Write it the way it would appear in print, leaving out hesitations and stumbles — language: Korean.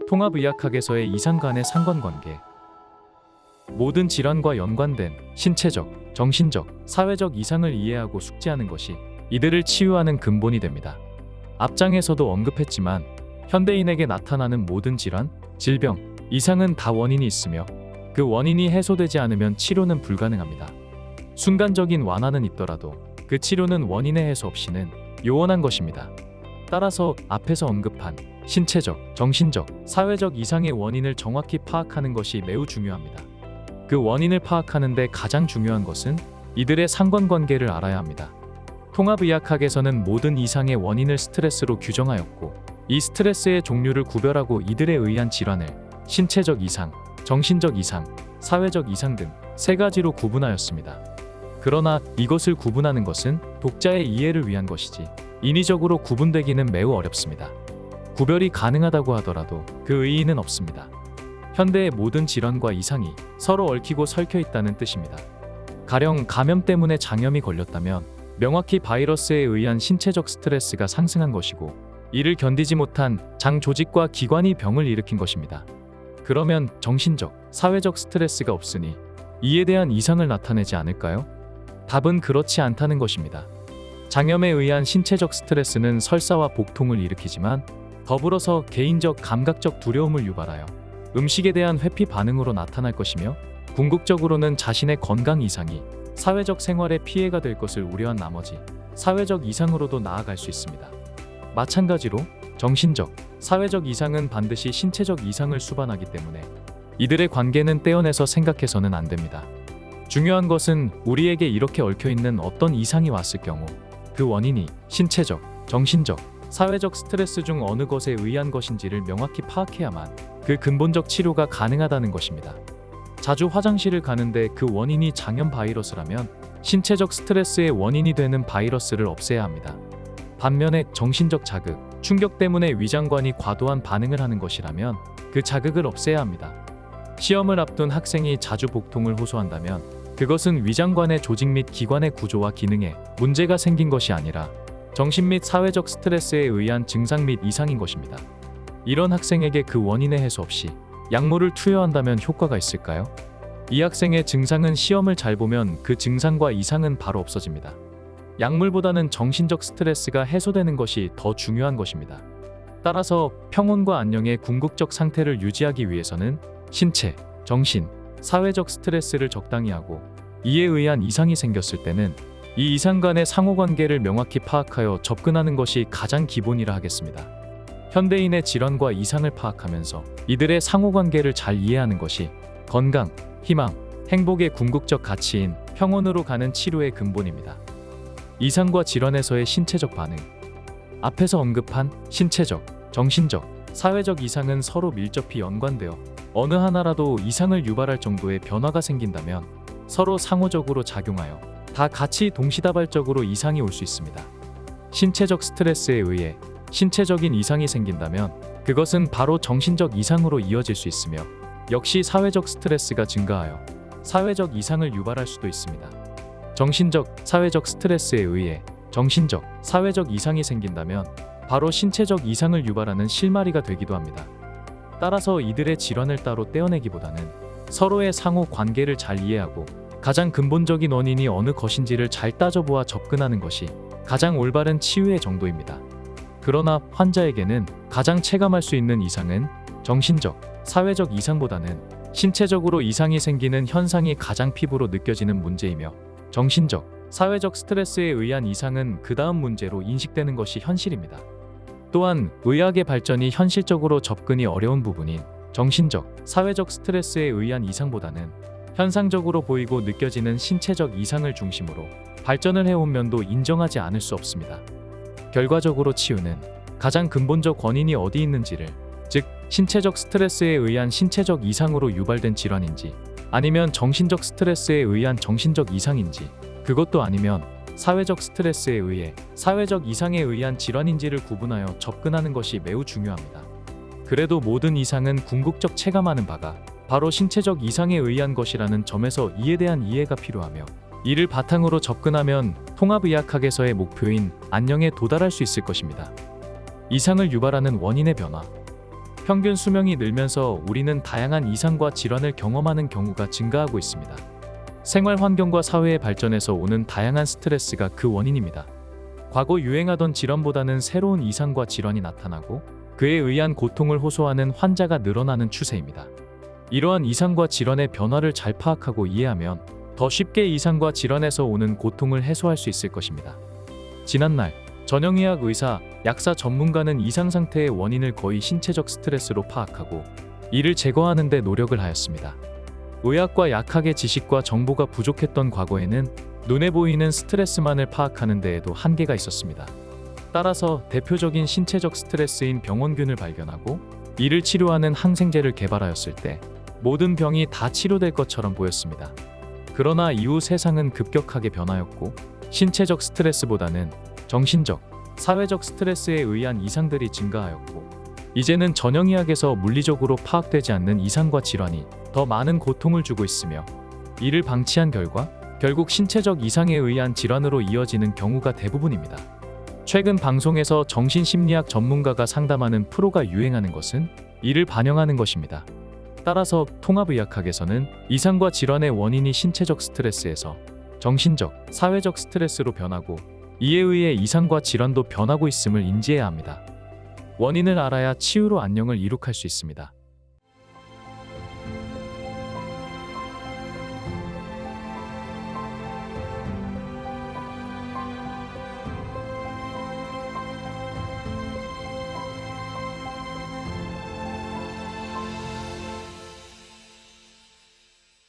통합의학학에서의 이상 간의 상관관계. 모든 질환과 연관된 신체적, 정신적, 사회적 이상을 이해하고 숙지하는 것이 이들을 치유하는 근본이 됩니다. 앞장에서도 언급했지만 현대인에게 나타나는 모든 질환, 질병, 이상은 다 원인이 있으며 그 원인이 해소되지 않으면 치료는 불가능합니다. 순간적인 완화는 있더라도 그 치료는 원인의 해소 없이는 요원한 것입니다. 따라서 앞에서 언급한 신체적, 정신적, 사회적 이상의 원인을 정확히 파악하는 것이 매우 중요합니다. 그 원인을 파악하는데 가장 중요한 것은 이들의 상관관계를 알아야 합니다. 통합의학학에서는 모든 이상의 원인을 스트레스로 규정하였고, 이 스트레스의 종류를 구별하고 이들에 의한 질환을 신체적 이상, 정신적 이상, 사회적 이상 등 세 가지로 구분하였습니다. 그러나 이것을 구분하는 것은 독자의 이해를 위한 것이지 인위적으로 구분되기는 매우 어렵습니다. 구별이 가능하다고 하더라도 그 의의는 없습니다. 현대의 모든 질환과 이상이 서로 얽히고 설켜 있다는 뜻입니다. 가령 감염 때문에 장염이 걸렸다면 명확히 바이러스에 의한 신체적 스트레스가 상승한 것이고, 이를 견디지 못한 장 조직과 기관이 병을 일으킨 것입니다. 그러면 정신적, 사회적 스트레스가 없으니 이에 대한 이상을 나타내지 않을까요? 답은 그렇지 않다는 것입니다. 장염에 의한 신체적 스트레스는 설사와 복통을 일으키지만 더불어서 개인적 감각적 두려움을 유발하여 음식에 대한 회피 반응으로 나타날 것이며, 궁극적으로는 자신의 건강 이상이 사회적 생활에 피해가 될 것을 우려한 나머지 사회적 이상으로도 나아갈 수 있습니다. 마찬가지로 정신적, 사회적 이상은 반드시 신체적 이상을 수반하기 때문에 이들의 관계는 떼어내서 생각해서는 안 됩니다. 중요한 것은 우리에게 이렇게 얽혀있는 어떤 이상이 왔을 경우 그 원인이 신체적, 정신적, 사회적 스트레스 중 어느 것에 의한 것인지를 명확히 파악해야만 그 근본적 치료가 가능하다는 것입니다. 자주 화장실을 가는데 그 원인이 장염 바이러스라면 신체적 스트레스의 원인이 되는 바이러스를 없애야 합니다. 반면에 정신적 자극, 충격 때문에 위장관이 과도한 반응을 하는 것이라면 그 자극을 없애야 합니다. 시험을 앞둔 학생이 자주 복통을 호소한다면 그것은 위장관의 조직 및 기관의 구조와 기능에 문제가 생긴 것이 아니라 정신 및 사회적 스트레스에 의한 증상 및 이상인 것입니다. 이런 학생에게 그 원인의 해소 없이 약물을 투여한다면 효과가 있을까요? 이 학생의 증상은 시험을 잘 보면 그 증상과 이상은 바로 없어집니다. 약물보다는 정신적 스트레스가 해소되는 것이 더 중요한 것입니다. 따라서 평온과 안녕의 궁극적 상태를 유지하기 위해서는 신체, 정신, 사회적 스트레스를 적당히 하고, 이에 의한 이상이 생겼을 때는 이 이상 간의 상호관계를 명확히 파악하여 접근하는 것이 가장 기본이라 하겠습니다. 현대인의 질환과 이상을 파악하면서 이들의 상호관계를 잘 이해하는 것이 건강, 희망, 행복의 궁극적 가치인 평온으로 가는 치료의 근본입니다. 이상과 질환에서의 신체적 반응. 앞에서 언급한 신체적, 정신적, 사회적 이상은 서로 밀접히 연관되어 어느 하나라도 이상을 유발할 정도의 변화가 생긴다면 서로 상호적으로 작용하여 다 같이 동시다발적으로 이상이 올 수 있습니다. 신체적 스트레스에 의해 신체적인 이상이 생긴다면 그것은 바로 정신적 이상으로 이어질 수 있으며, 역시 사회적 스트레스가 증가하여 사회적 이상을 유발할 수도 있습니다. 정신적, 사회적 스트레스에 의해 정신적, 사회적 이상이 생긴다면 바로 신체적 이상을 유발하는 실마리가 되기도 합니다. 따라서 이들의 질환을 따로 떼어내기보다는 서로의 상호 관계를 잘 이해하고 가장 근본적인 원인이 어느 것인지를 잘 따져보아 접근하는 것이 가장 올바른 치유의 정도입니다. 그러나 환자에게는 가장 체감할 수 있는 이상은 정신적, 사회적 이상보다는 신체적으로 이상이 생기는 현상이 가장 피부로 느껴지는 문제이며, 정신적, 사회적 스트레스에 의한 이상은 그 다음 문제로 인식되는 것이 현실입니다. 또한 의학의 발전이 현실적으로 접근이 어려운 부분인 정신적, 사회적 스트레스에 의한 이상보다는 현상적으로 보이고 느껴지는 신체적 이상을 중심으로 발전을 해온 면도 인정하지 않을 수 없습니다. 결과적으로 치유는 가장 근본적 원인이 어디 있는지를, 즉 신체적 스트레스에 의한 신체적 이상으로 유발된 질환인지, 아니면 정신적 스트레스에 의한 정신적 이상인지, 그것도 아니면 사회적 스트레스에 의해 사회적 이상에 의한 질환인지를 구분하여 접근하는 것이 매우 중요합니다. 그래도 모든 이상은 궁극적 체감하는 바가 바로 신체적 이상에 의한 것이라는 점에서 이에 대한 이해가 필요하며, 이를 바탕으로 접근하면 통합의학학에서의 목표인 안녕에 도달할 수 있을 것입니다. 이상을 유발하는 원인의 변화. 평균 수명이 늘면서 우리는 다양한 이상과 질환을 경험하는 경우가 증가하고 있습니다. 생활 환경과 사회의 발전에서 오는 다양한 스트레스가 그 원인입니다. 과거 유행하던 질환보다는 새로운 이상과 질환이 나타나고 그에 의한 고통을 호소하는 환자가 늘어나는 추세입니다. 이러한 이상과 질환의 변화를 잘 파악하고 이해하면 더 쉽게 이상과 질환에서 오는 고통을 해소할 수 있을 것입니다. 지난날 전형의학 의사, 약사 전문가는 이상 상태의 원인을 거의 신체적 스트레스로 파악하고 이를 제거하는 데 노력을 하였습니다. 의학과 약학의 지식과 정보가 부족했던 과거에는 눈에 보이는 스트레스만을 파악하는 데에도 한계가 있었습니다. 따라서 대표적인 신체적 스트레스인 병원균을 발견하고 이를 치료하는 항생제를 개발하였을 때 모든 병이 다 치료될 것처럼 보였습니다. 그러나 이후 세상은 급격하게 변하였고 신체적 스트레스보다는 정신적, 사회적 스트레스에 의한 이상들이 증가하였고 이제는 전형의학에서 물리적으로 파악되지 않는 이상과 질환이 더 많은 고통을 주고 있으며 이를 방치한 결과 결국 신체적 이상에 의한 질환으로 이어지는 경우가 대부분입니다. 최근 방송에서 정신심리학 전문가가 상담하는 프로가 유행하는 것은 이를 반영하는 것입니다. 따라서 통합의학학에서는 이상과 질환의 원인이 신체적 스트레스에서 정신적, 사회적 스트레스로 변하고 이에 의해 이상과 질환도 변하고 있음을 인지해야 합니다. 원인을 알아야 치유로 안녕을 이룩할 수 있습니다.